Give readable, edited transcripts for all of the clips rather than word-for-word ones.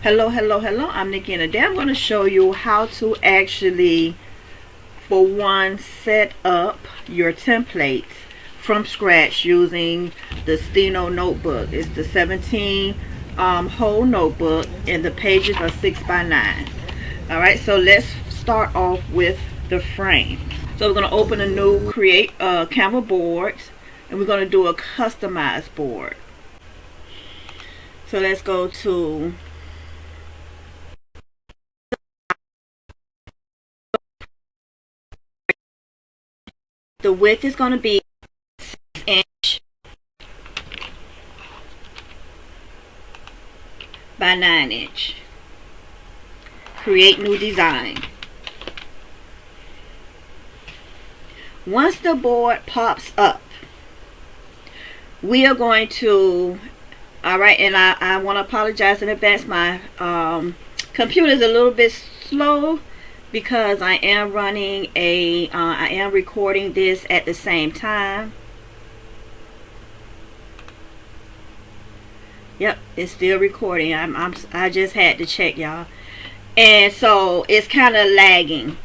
Hello, I'm Nikki, and today I'm going to show you how to actually, for one, set up your templates from scratch using the Steno notebook. It's the 17 whole notebook, and the pages are 6x9. Alright, so let's start off with the frame. So we're going to open a new create Canva board, and we're going to do a customized board. So let's go to the width is going to be 6 inch by 9 inch. Create new design. Once the board pops up, we are going to, alright, and I want to apologize in advance. My computer is a little bit slow because I am running I am recording this at the same time. Yep, it's still recording. I just had to check, y'all, and so it's kind of lagging.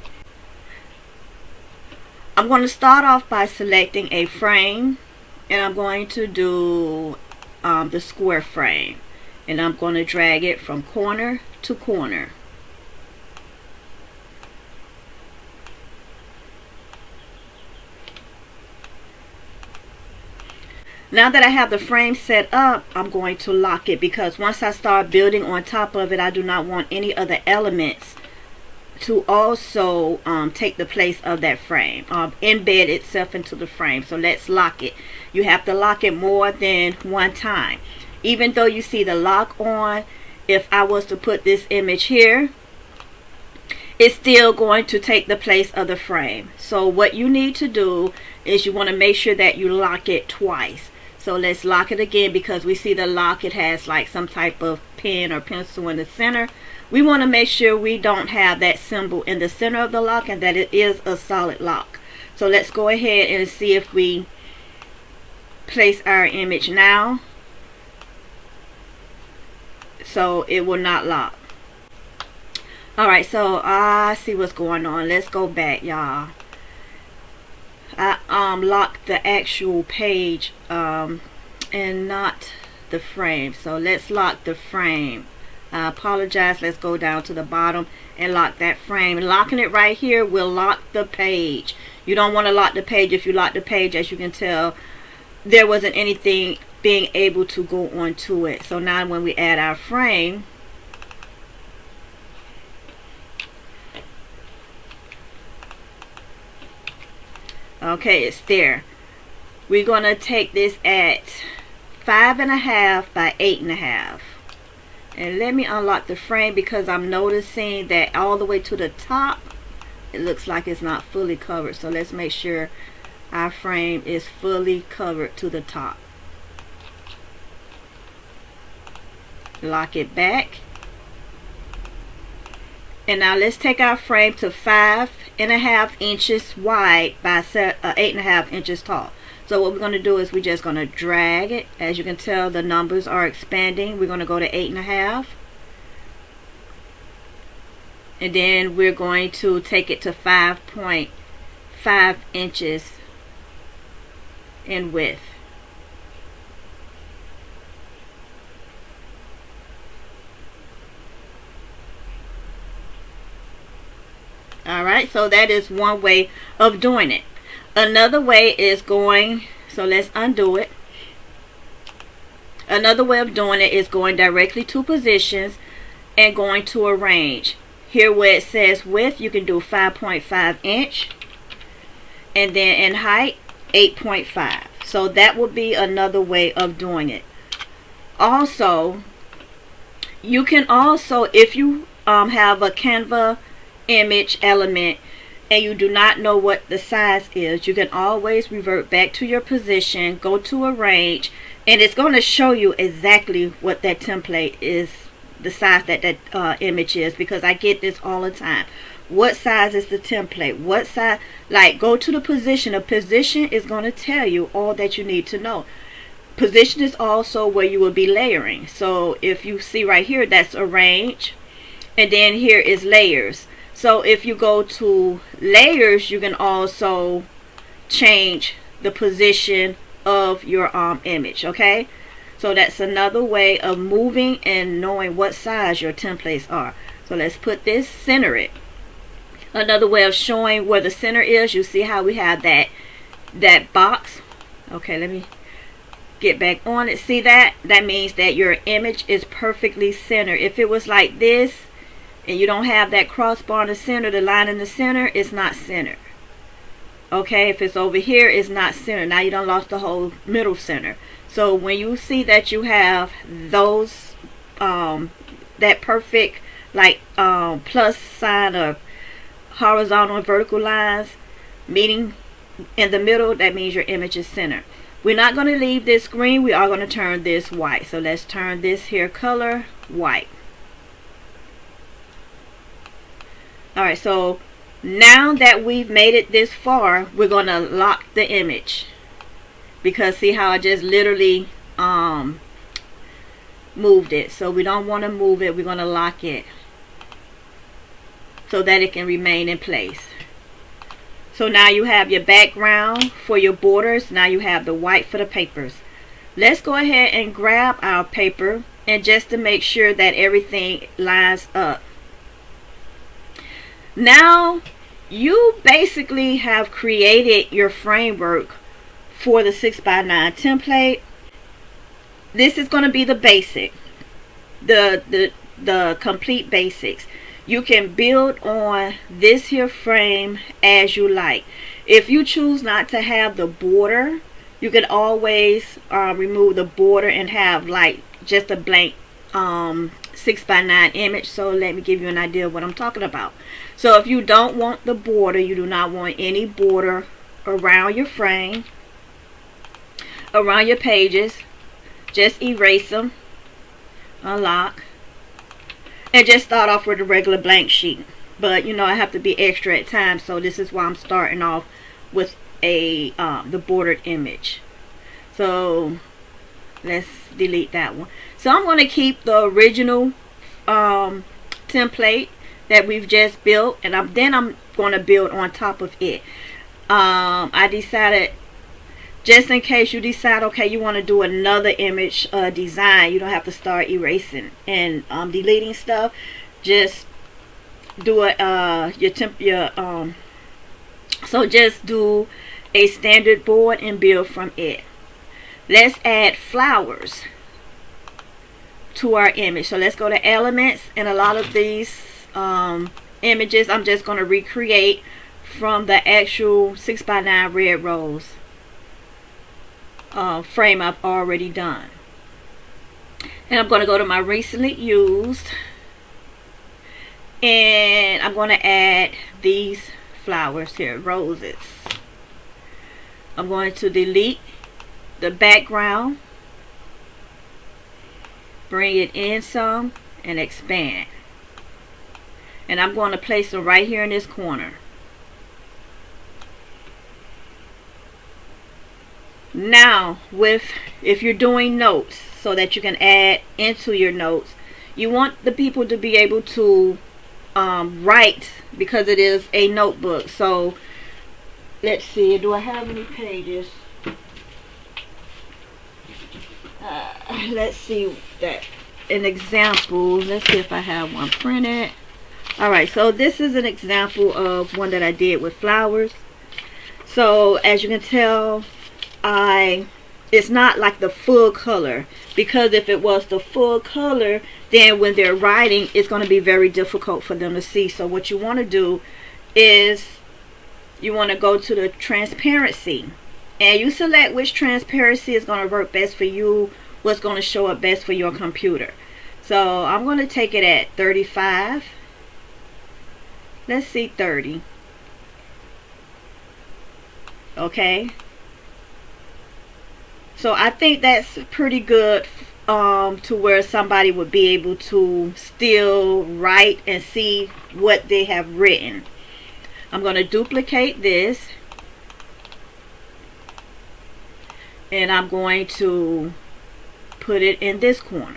I'm going to start off by selecting a frame, and I'm going to do the square frame, and I'm going to drag it from corner to corner. Now that I have the frame set up, I'm going to lock it, because once I start building on top of it, I do not want any other elements to also take the place of that frame, embed itself into the frame. So let's lock it. You have to lock it more than one time. Even though you see the lock on, if I was to put this image here, it's still going to take the place of the frame. So what you need to do is you want to make sure that you lock it twice. So let's lock it again, because we see the lock, it has like some type of pen or pencil in the center. We want to make sure we don't have that symbol in the center of the lock, and that it is a solid lock. So let's go ahead and see if we place our image now. So it will not lock. Alright, so I see what's going on. Let's go back, y'all. I locked the actual page and not the frame. So let's lock the frame. I apologize. Let's go down to the bottom and lock that frame. And locking it right here will lock the page. You don't want to lock the page. If you lock the page, as you can tell, there wasn't anything being able to go onto it. So now when we add our frame, okay, it's there. We're going to take this at 5.5 by 8.5. And let me unlock the frame, because I'm noticing that all the way to the top, it looks like it's not fully covered. So let's make sure our frame is fully covered to the top. Lock it back. And now let's take our frame to 5.5 inches wide by 8.5 inches tall. So what we're going to do is we're just going to drag it. As you can tell, the numbers are expanding. We're going to go to 8.5. And then we're going to take it to 5.5 inches in width. Alright, so that is one way of doing it. Another way is going, so let's undo it. Another way of doing it is going directly to positions and going to arrange. Here where it says width, you can do 5.5 inch. And then in height, 8.5. So that would be another way of doing it. Also, you can also, if you have a Canva image element and you do not know what the size is, you can always revert back to your position, go to arrange, and it's going to show you exactly what that template is, the size that image is, because I get this all the time. What size is the template? What size? Like, go to the position. A position is going to tell you all that you need to know. position is also where you will be layering. So if you see right here, that's arrange, and then here is layers. So if you go to layers, you can also change the position of your image. Okay, so that's another way of moving and knowing what size your templates are. So let's put this, center it. Another way of showing where the center is, you see how we have that box. Okay, let me get back on it. See that? That means that your image is perfectly centered. If it was like this and you don't have that crossbar in the center, the line in the center, it's not centered. Okay, if it's over here, it's not centered. Now you done lost the whole middle center. So when you see that you have those that perfect like plus sign of horizontal and vertical lines meeting in the middle, that means your image is centered. We're not going to leave this green. We are going to turn this white. So let's turn this here color white. Alright, so now that we've made it this far, we're going to lock the image. Because see how I just literally moved it. So we don't want to move it. We're going to lock it so that it can remain in place. So now you have your background for your borders. Now you have the white for the papers. Let's go ahead and grab our paper, and just to make sure that everything lines up. Now you basically have created your framework for the 6x9 template. This is going to be the basic, the complete basics. You can build on this here frame as you like. If you choose not to have the border, you can always remove the border and have like just a blank 6x9 image. So let me give you an idea of what I'm talking about. So if you don't want the border, you do not want any border around your frame, around your pages, just erase them, unlock, and just start off with a regular blank sheet. But you know, I have to be extra at times, so this is why I'm starting off with a the bordered image. So let's delete that one. So I'm going to keep the original template that we've just built, and then I'm going to build on top of it. I decided, just in case you decide, okay, you want to do another image design, you don't have to start erasing and deleting stuff. Just do it so just do a standard board and build from it. Let's add flowers to our image. So let's go to elements, and a lot of these images I'm just going to recreate from the actual 6x9 red rose frame I've already done. And I'm going to go to my recently used, and I'm going to add these flowers here, roses. I'm going to delete the background, bring it in some, and expand. And I'm going to place them right here in this corner. Now, if you're doing notes so that you can add into your notes, you want the people to be able to write, because it is a notebook. So let's see, do I have any pages? Let's see that an example. Let's see if I have one printed. Alright, so this is an example of one that I did with flowers. So as you can tell, it's not like the full color, because if it was the full color, then when they're writing, it's going to be very difficult for them to see. So what you want to do is you want to go to the transparency, and you select which transparency is going to work best for you, what's going to show up best for your computer. So I'm going to take it at 35. Let's see, 30. Okay. So I think that's pretty good to where somebody would be able to still write and see what they have written. I'm going to duplicate this, and I'm going to put it in this corner.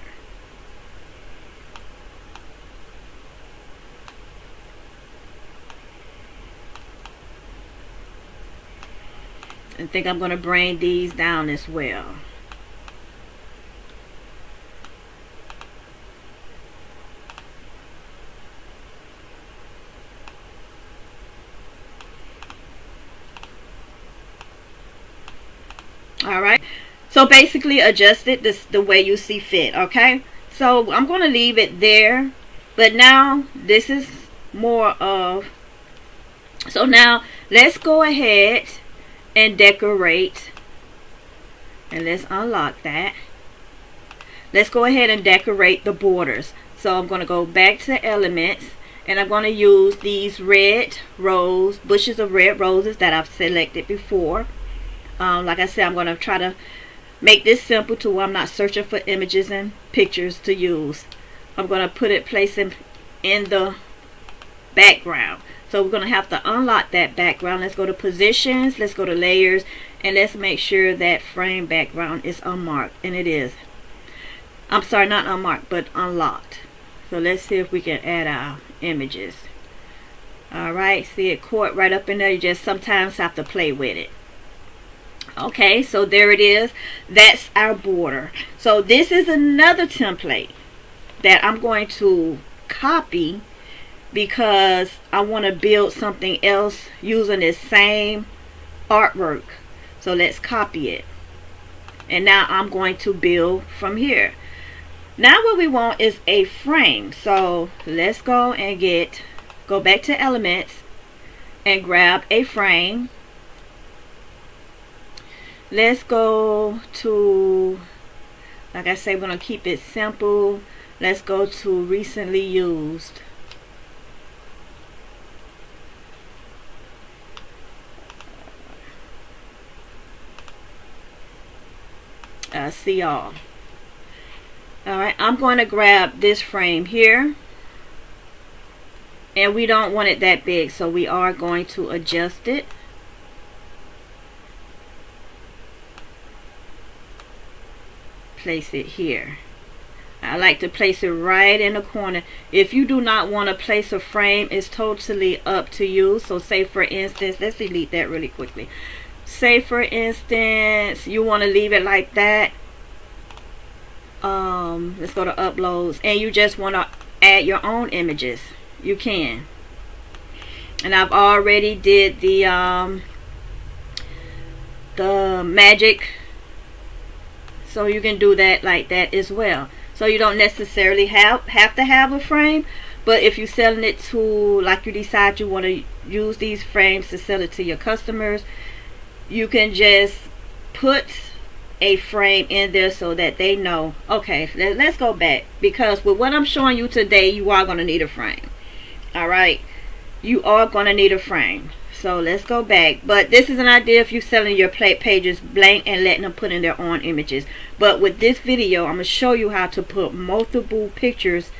I think I'm going to bring these down as well. Alright, so basically adjust it this the way you see fit. Okay, so I'm going to leave it there, but now this is more of, so now let's go ahead and decorate, and let's unlock that. Let's go ahead and decorate the borders. So I'm going to go back to elements, and I'm going to use these red rose bushes of red roses that I've selected before. Like I said, I'm going to try to make this simple to where I'm not searching for images and pictures to use. I'm going to place it in the background. So we're going to have to unlock that background. Let's go to positions, let's go to layers, and let's make sure that frame background is unmarked. And it is. I'm sorry, not unmarked, but unlocked. So let's see if we can add our images. Alright, see it caught right up in there. You just sometimes have to play with it. Okay, so there it is. That's our border. So this is another template that I'm going to copy because I want to build something else using this same artwork. So let's copy it. And now I'm going to build from here. Now what we want is a frame. So let's go and go back to elements and grab a frame. Let's go to, like I say, we're going to keep it simple. Let's go to recently used. See y'all. Alright, I'm going to grab this frame here. And we don't want it that big, so we are going to adjust it. Place it here. I like to place it right in the corner. If you do not want to place a frame, it's totally up to you. So say for instance, let's delete that really quickly. Say for instance, you want to leave it like that. Let's go to uploads, and you just want to add your own images. You can. And I've already did the magic. So you can do that like that as well. So you don't necessarily have to have a frame, but if you're selling it to, like you decide you want to use these frames to sell it to your customers, you can just put a frame in there so that they know, okay, let's go back, because with what I'm showing you today, you are going to need a frame. Alright, you are going to need a frame. So let's go back. But this is an idea if you're selling your pages blank and letting them put in their own images. But with this video, I'm going to show you how to put multiple pictures,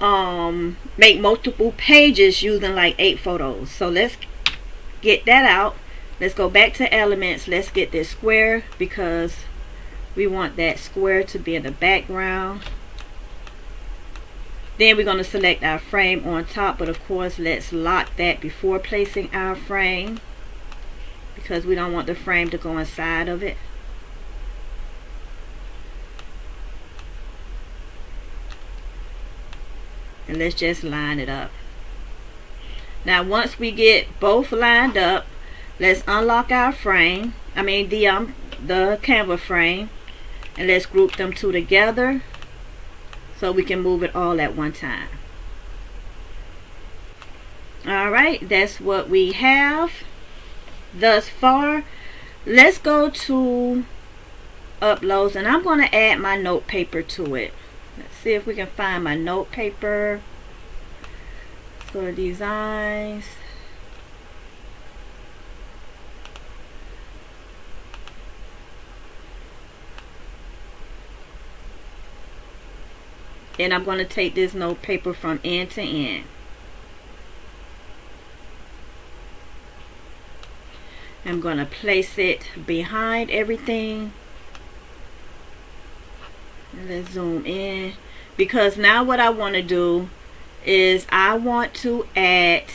make multiple pages using like 8 photos. So let's get that out. Let's go back to elements. Let's get this square because we want that square to be in the background. Then we're going to select our frame on top, but of course let's lock that before placing our frame because we don't want the frame to go inside of it. And let's just line it up. Now once we get both lined up, let's unlock our frame, the Canva frame, and let's group them two together so we can move it all at one time. Alright, that's what we have thus far. Let's go to uploads, and I'm going to add my note paper to it. Let's see if we can find my note paper. So designs. And I'm going to take this note paper from end to end. I'm going to place it behind everything. Let's zoom in, because now what I want to do is I want to add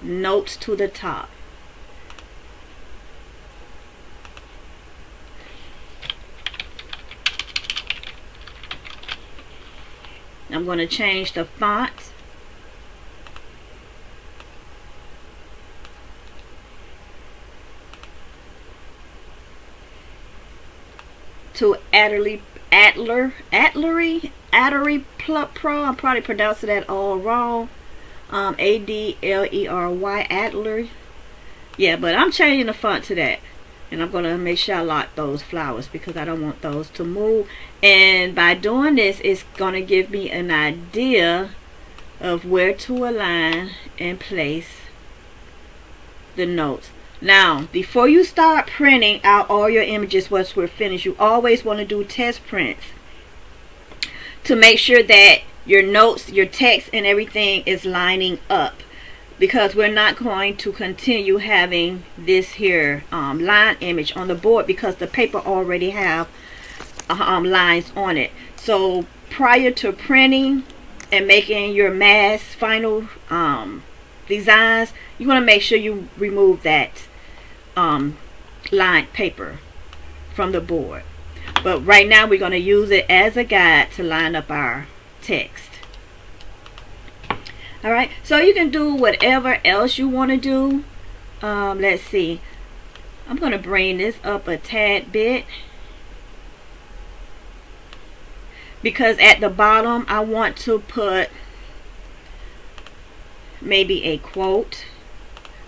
notes to the top. I'm going to change the font to Adderley Pro. I'm probably pronouncing that all wrong. Adlery, Adler. Yeah, but I'm changing the font to that. And I'm going to make sure I lock those flowers because I don't want those to move. And by doing this, it's going to give me an idea of where to align and place the notes. Now, before you start printing out all your images once we're finished, you always want to do test prints to make sure that your notes, your text, and everything is lining up. Because we're not going to continue having this here line image on the board because the paper already have lines on it. So prior to printing and making your mass final designs, you want to make sure you remove that lined paper from the board. But right now we're going to use it as a guide to line up our text. Alright, so you can do whatever else you want to do. Let's see. I'm going to bring this up a tad bit, because at the bottom I want to put maybe a quote.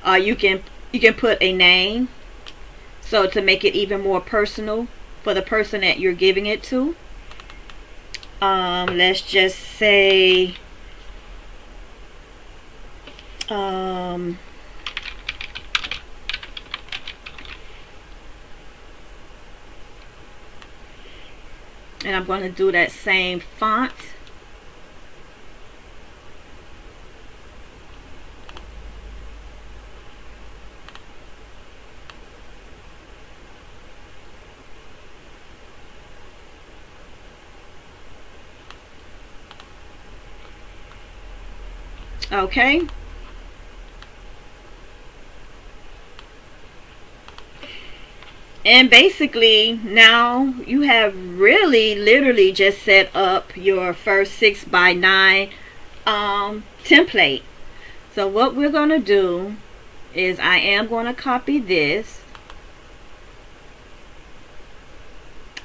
You can put a name, so to make it even more personal for the person that you're giving it to. Let's just say and I'm going to do that same font. Okay. And basically now you have really literally just set up your first 6x9 template. So what we're going to do is I am going to copy this.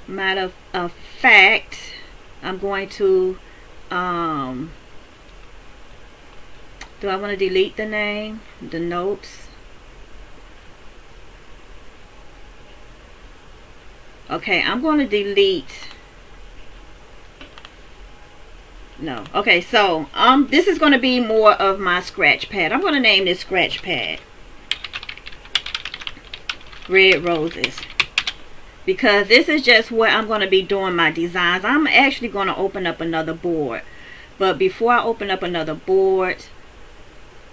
Matter of fact, I'm going to do I want to delete the name, the notes? Okay, I'm going to delete. No. Okay, so this is going to be more of my scratch pad. I'm going to name this scratch pad Red Roses, because this is just where I'm going to be doing my designs. I'm actually going to open up another board, but before I open up another board,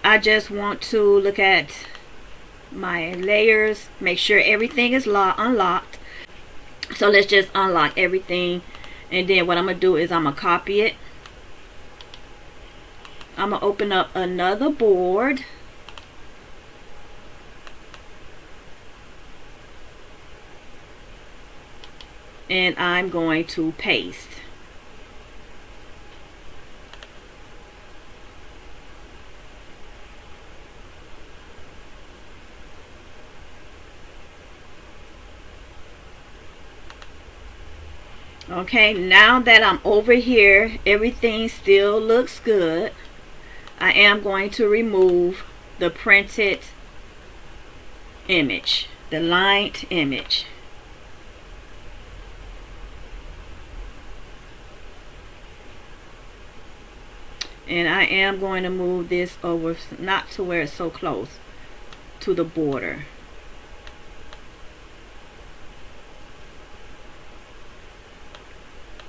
I just want to look at my layers, make sure everything is unlocked. So let's just unlock everything, and then what I'm going to do is I'm going to copy it. I'm going to open up another board. And I'm going to paste. Okay, now that I'm over here, everything still looks good. I am going to remove the printed image, the lined image. And I am going to move this over, not to where it's so close to the border.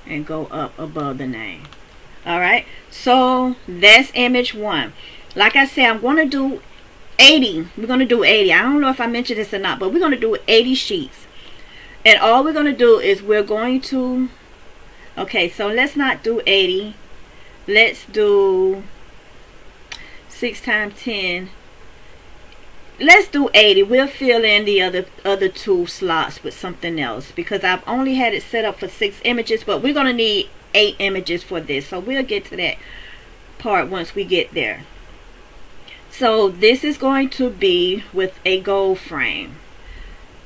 And go up above the name. Alright, so that's image 1. Like I said, I'm going to do 80. We're going to do 80. I don't know if I mentioned this or not, but we're going to do 80 sheets. And all we're going to do is we're going to, okay, so let's not do 80. Let's do 6 times 10. Let's do 80. We'll fill in the other 2 slots with something else because I've only had it set up for 6 images, but we're going to need 8 images for this. So we'll get to that part once we get there. So this is going to be with a gold frame.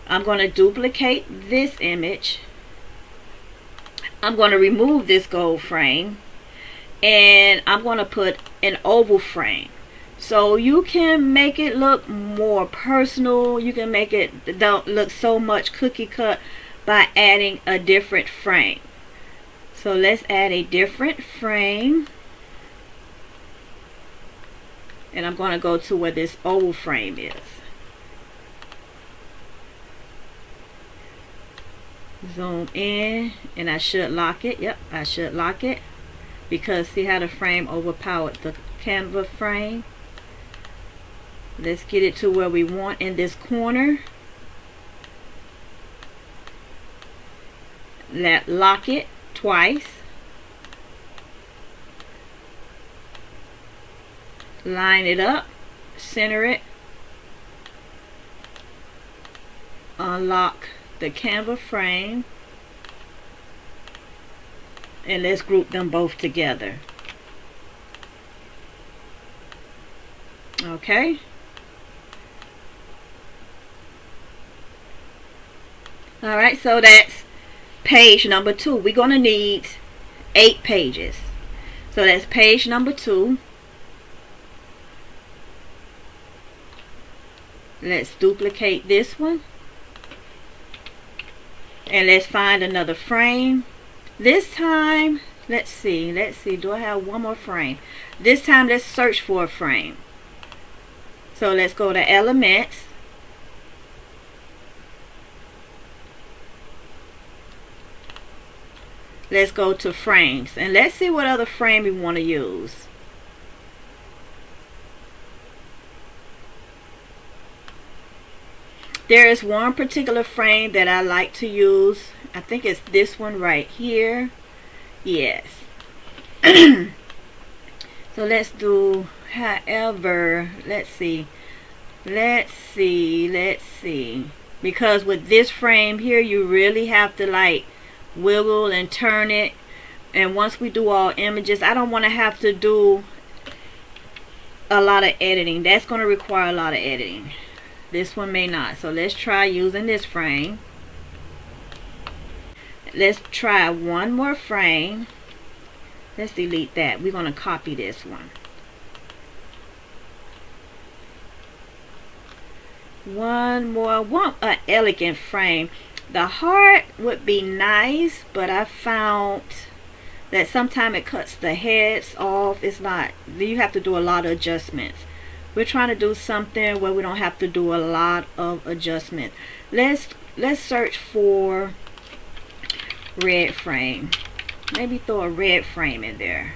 I'm going to duplicate this image. I'm going to remove this gold frame, and I'm going to put an oval frame. So you can make it look more personal. You can make it don't look so much cookie cut by adding a different frame. So let's add a different frame. And I'm going to go to where this oval frame is. Zoom in, and I should lock it. Yep, I should lock it because see how the frame overpowered the Canva frame. Let's get it to where we want in this corner. Lock it twice. Line it up, center it, unlock the Canva frame, and let's group them both together. Okay. Alright, so that's page number 2. We're going to need 8 pages. So that's page number 2. Let's duplicate this one. And let's find another frame. This time, let's see, do I have one more frame? This time, let's search for a frame. So let's go to Elements. Let's go to Frames. And let's see what other frame we want to use. There is one particular frame that I like to use. I think it's this one right here. Yes. So let's do, however, let's see. Because with this frame here, you really have to like wiggle and turn it. And once we do all images, I don't want to have to do a lot of editing. That's going to require a lot of editing. This one may not. So let's try using this frame. Let's try one more frame. Let's delete that. We're going to copy this one. One more. I want an elegant frame. The heart would be nice, but I found that sometimes it cuts the heads off. It's not, you have to do a lot of adjustments. We're trying to do something where we don't have to do a lot of adjustment. Let's search for red frame. Maybe throw a red frame in there.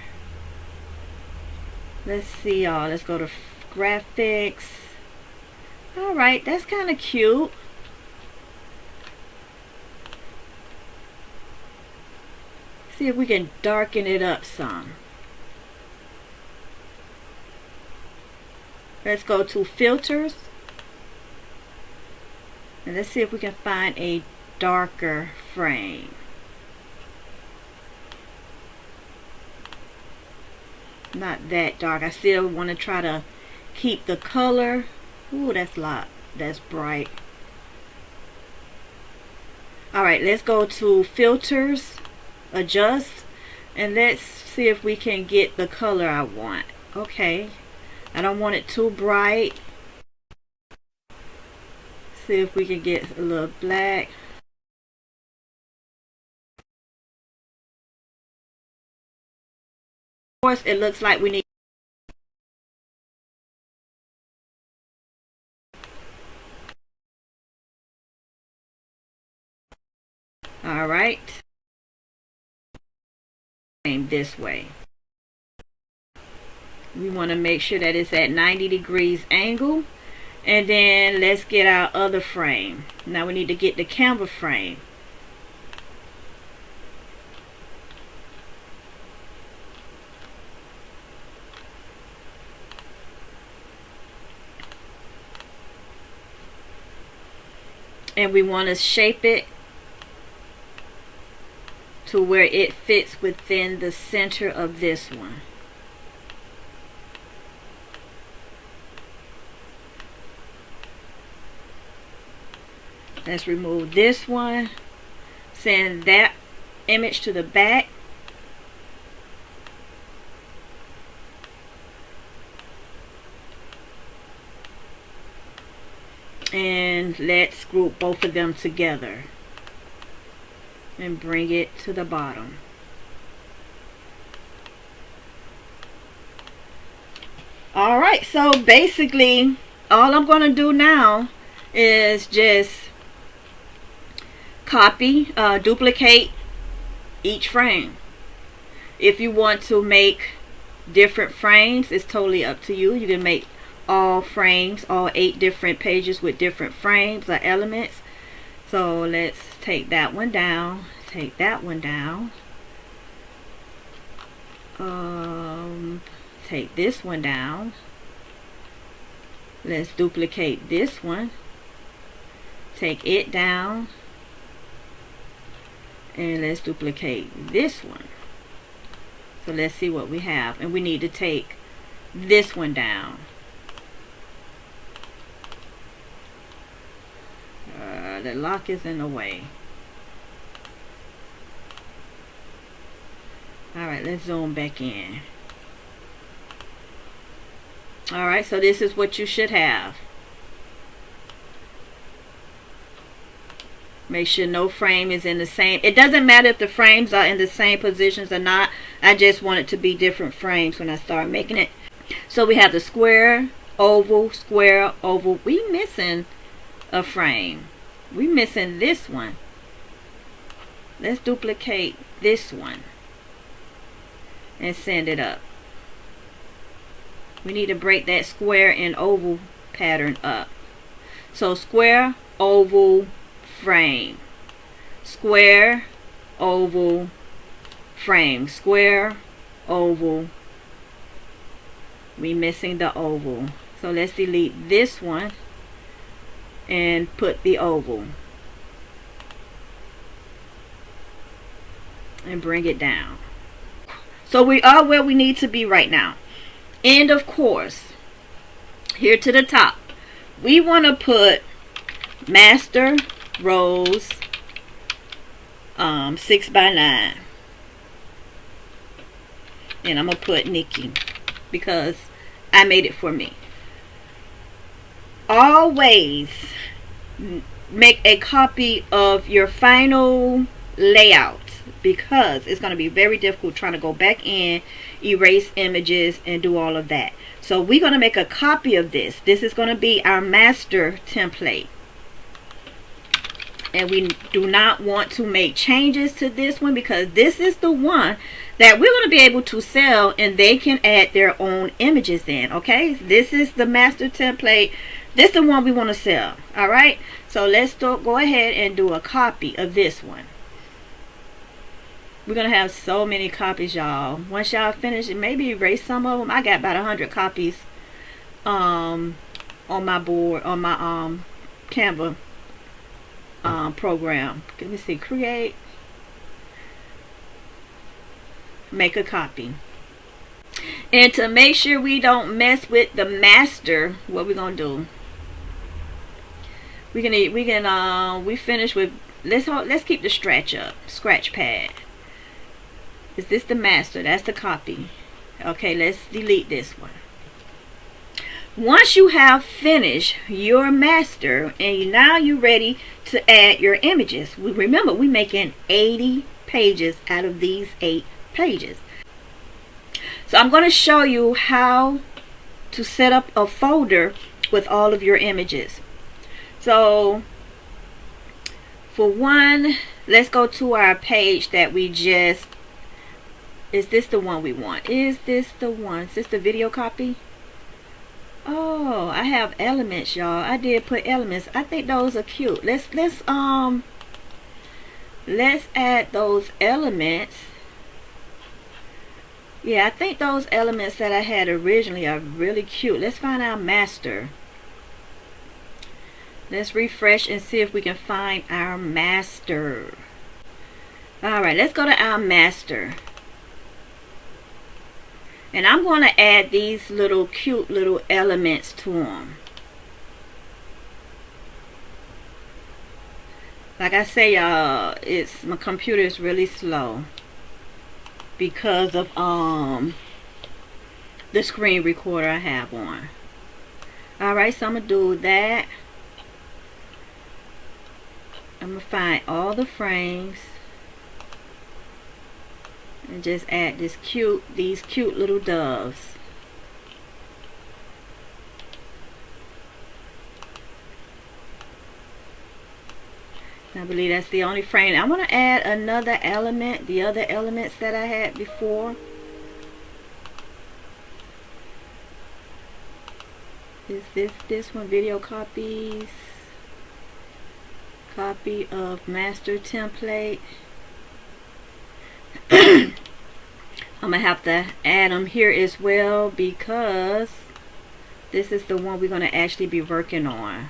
Let's see, y'all. Let's go to graphics. Alright, that's kind of cute. See if we can darken it up some. Let's go to filters. And let's see if we can find a darker frame. Not that dark. I still want to try to keep the color. Ooh, that's light. That's bright. Alright, let's go to filters, adjust, and let's see if we can get the color I want. Okay. I don't want it too bright. See if we can get a little black. Of course, it looks like we need. All right. This way. We want to make sure that it's at 90 degrees angle. And then let's get our other frame. Now we need to get the Canva frame. And we want to shape it to where it fits within the center of this one. Let's remove this one. Send that image to the back. And let's group both of them together and bring it to the bottom. Alright, so basically all I'm going to do now is just copy, duplicate each frame. If you want to make different frames, it's totally up to you. You can make all frames, all 8 different pages with different frames or elements. So let's take that one down, take that one down, take this one down. Let's duplicate this one, take it down, and let's duplicate this one. So let's see what we have. And we need to take this one down. The lock is in the way. Alright, let's zoom back in. Alright, so this is what you should have. Make sure no frame is in the same. It doesn't matter if the frames are in the same positions or not. I just want it to be different frames when I start making it. So we have the square, oval, square, oval. We missing a frame. We missing this one. Let's duplicate this one and send it up. We need to break that square and oval pattern up. So square, oval, frame, square, oval, frame, square, oval. We missing the oval. So let's delete this one and put the oval and bring it down. So we are where we need to be right now. And of course, here to the top, we want to put master rows 6x9, and I'm gonna put Nikki because I made it for me. Always make a copy of your final layout because it's going to be very difficult trying to go back in, erase images, and do all of that. So we're going to make a copy of this. This is going to be our master template. And we do not want to make changes to this one because this is the one that we're going to be able to sell, and they can add their own images in. Okay, this is the master template. This is the one we want to sell. Alright, so let's go ahead and do a copy of this one. We're going to have so many copies, y'all. Once y'all finish it, maybe erase some of them. I got about 100 copies on my board, on my Canva program. Let me see. Create. Make a copy. And to make sure we don't mess with the master, what we're going to do, we finish with, let's keep the scratch pad. Is this the master? That's the copy. Okay, let's delete this one. Once you have finished your master and now you're ready to add your images, remember we're making 80 pages out of these 8 pages. So I'm going to show you how to set up a folder with all of your images. So for one, let's go to our page that we just, is this the one we want? Is this the one? Is this the video copy? Oh, I have elements, y'all. I did put elements. I think those are cute. Let's add those elements. Yeah, I think those elements that I had originally are really cute. Let's find our master. Let's refresh and see if we can find our master. Alright, let's go to our master. And I'm going to add these little cute little elements to them. Like I say, y'all, my computer is really slow because of the screen recorder I have on. Alright, so I'm going to do that. I'm going to find all the frames and just add these cute little doves. I believe that's the only frame. I want to add another element, the other elements that I had before. Is this one? Video copies. Copy of master template. I'm going to have to add them here as well because this is the one we're going to actually be working on.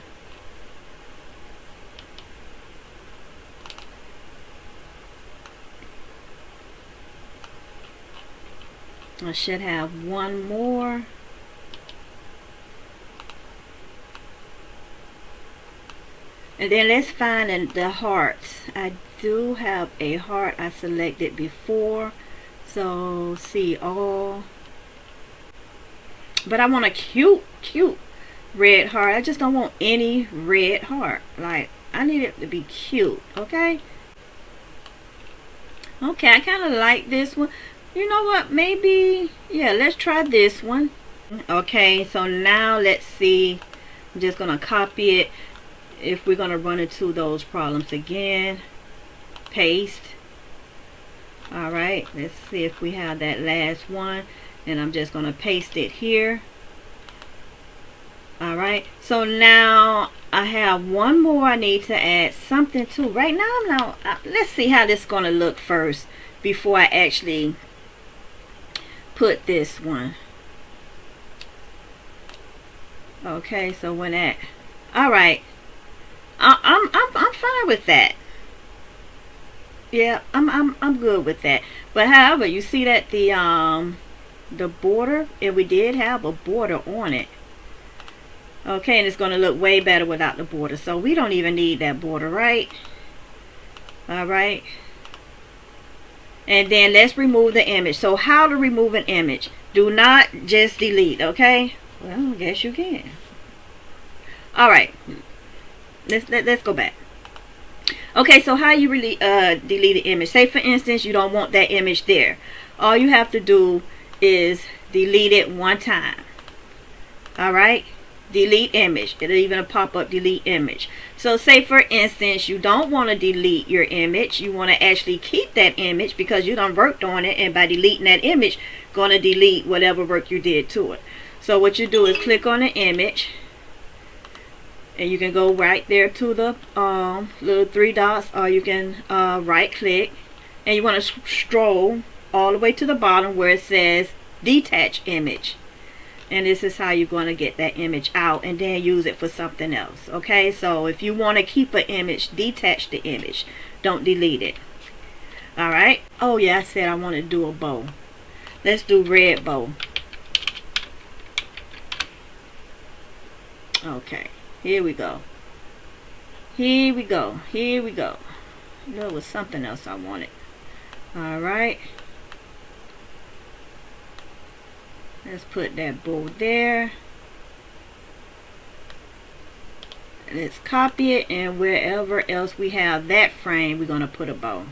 I should have one more. And then let's find the hearts. I do have a heart I selected before. So see all. But I want a cute red heart. I just don't want any red heart. Like, I need it to be cute. Okay. Okay, I kind of like this one. You know what, maybe, yeah, let's try this one. Okay, so now let's see. I'm just gonna copy it. If we're gonna run into those problems again, paste. All right, let's see if we have that last one, and I'm just gonna paste it here. All right, so now I have one more I need to add something to. Right now, let's see how this is gonna look first before I actually put this one. Okay, so when that, all right, I'm fine with that. Yeah, I'm good with that. But however, you see that the border, and we did have a border on it. Okay, and it's going to look way better without the border. So we don't even need that border, right? All right. And then let's remove the image. So how to remove an image? Do not just delete, okay? Well, I guess you can. All right. Let's go back. Okay, so how you really delete an image? Say for instance you don't want that image there. All you have to do is delete it one time. All right, delete image. It'll even pop up delete image. So say for instance you don't want to delete your image. You want to actually keep that image because you done worked on it, and by deleting that image, gonna delete whatever work you did to it. So what you do is click on the image. And you can go right there to the little three dots, or you can right click, and you want to scroll all the way to the bottom where it says detach image, and this is how you're going to get that image out and then use it for something else. Okay, so if you want to keep an image, detach the image, don't delete it. All right. Oh yeah, I said I want to do a bow. Let's do red bow. Okay, here we go. Here we go. Here we go. There was something else I wanted. All right. Let's put that bow there. Let's copy it, and wherever else we have that frame, we're going to put a bow.